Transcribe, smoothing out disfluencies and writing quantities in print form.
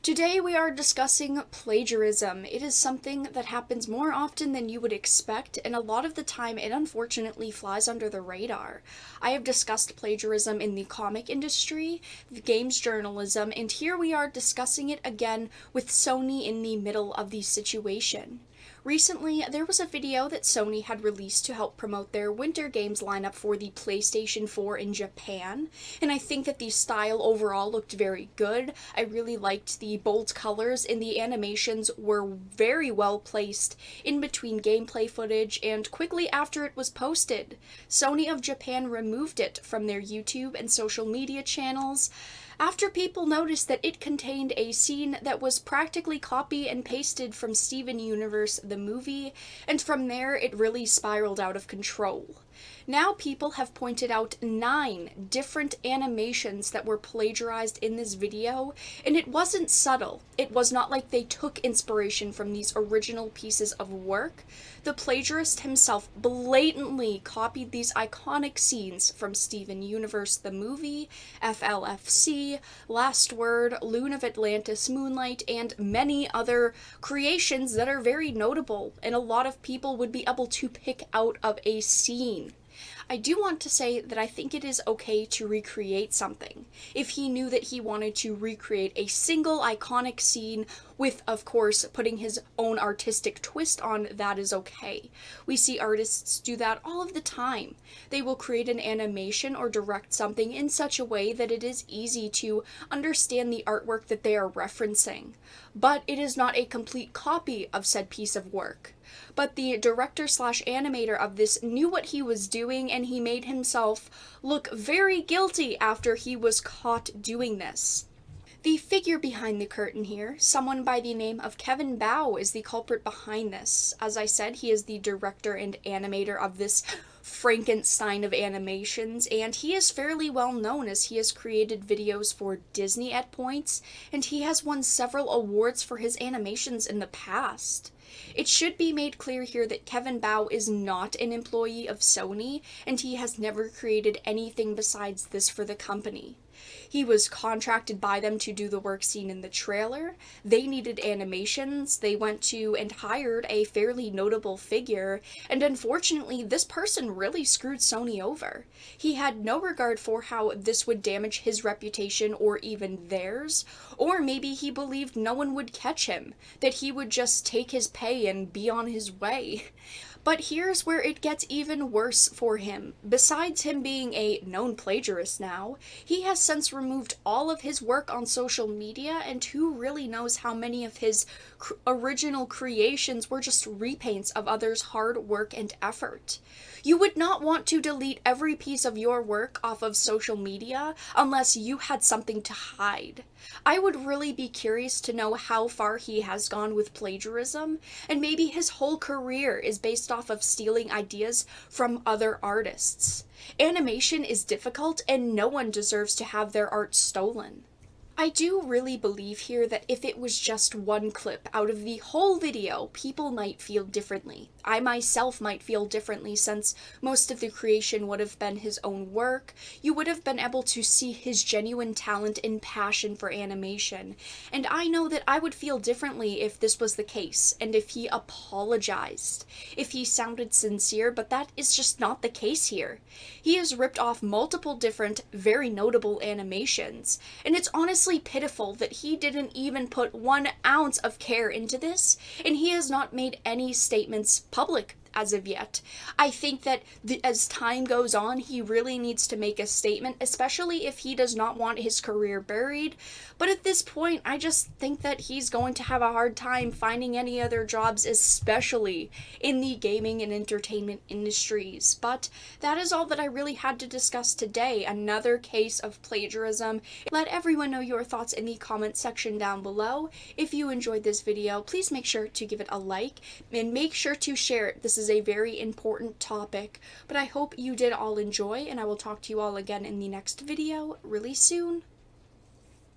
Today we are discussing plagiarism. It is something that happens more often than you would expect, and a lot of the time it unfortunately flies under the radar. I have discussed plagiarism in the comic industry, games journalism, and here we are discussing it again with Sony in the middle of the situation. Recently, there was a video that Sony had released to help promote their winter games lineup for the PlayStation 4 in Japan, and I think that the style overall looked very good. I really liked the bold colors, and the animations were very well placed in between gameplay footage, and quickly after it was posted, Sony of Japan removed it from their YouTube and social media channels after people noticed that it contained a scene that was practically copy and pasted from Steven Universe the movie, and from there it really spiraled out of control. Now people have pointed out 9 different animations that were plagiarized in this video, and it wasn't subtle. It was not like they took inspiration from these original pieces of work. The plagiarist himself blatantly copied these iconic scenes from Steven Universe the movie, FLFC, Last Word, Loon of Atlantis, Moonlight, and many other creations that are very notable, and a lot of people would be able to pick out of a scene. I do want to say that I think it is okay to recreate something. If he knew that he wanted to recreate a single iconic scene with, of course, putting his own artistic twist on, that is okay. We see artists do that all of the time. They will create an animation or direct something in such a way that it is easy to understand the artwork that they are referencing. But it is not a complete copy of said piece of work. But the director/animator of this knew what he was doing, and he made himself look very guilty after he was caught doing this. The figure behind the curtain here, someone by the name of Kevin Bao, is the culprit behind this. As I said, he is the director and animator of this Frankenstein of animations, and he is fairly well known as he has created videos for Disney at points, and he has won several awards for his animations in the past. It should be made clear here that Kevin Bao is not an employee of Sony, and he has never created anything besides this for the company. He was contracted by them to do the work seen in the trailer. They needed animations. They went to and hired a fairly notable figure, and unfortunately, this person really screwed Sony over. He had no regard for how this would damage his reputation or even theirs, or maybe he believed no one would catch him, that he would just take his pay and be on his way. But here's where it gets even worse for him. Besides him being a known plagiarist now, he has since removed all of his work on social media, and who really knows how many of his original creations were just repaints of others' hard work and effort. You would not want to delete every piece of your work off of social media unless you had something to hide. I would really be curious to know how far he has gone with plagiarism, and maybe his whole career is based off of stealing ideas from other artists. Animation is difficult, and no one deserves to have their art stolen. I do really believe here that if it was just one clip out of the whole video, people might feel differently. I myself might feel differently since most of the creation would have been his own work. You would have been able to see his genuine talent and passion for animation. And I know that I would feel differently if this was the case, and if he apologized, if he sounded sincere, but that is just not the case here. He has ripped off multiple different, very notable animations, and it's honestly pitiful that he didn't even put 1 ounce of care into this, and he has not made any statements public as of yet. I think that as time goes on, he really needs to make a statement, especially if he does not want his career buried. But at this point, I just think that he's going to have a hard time finding any other jobs, especially in the gaming and entertainment industries. But that is all that I really had to discuss today. Another case of plagiarism. Let everyone know your thoughts in the comment section down below. If you enjoyed this video, please make sure to give it a like, and make sure to share it. This is a very important topic, but I hope you did all enjoy, and I will talk to you all again in the next video really soon.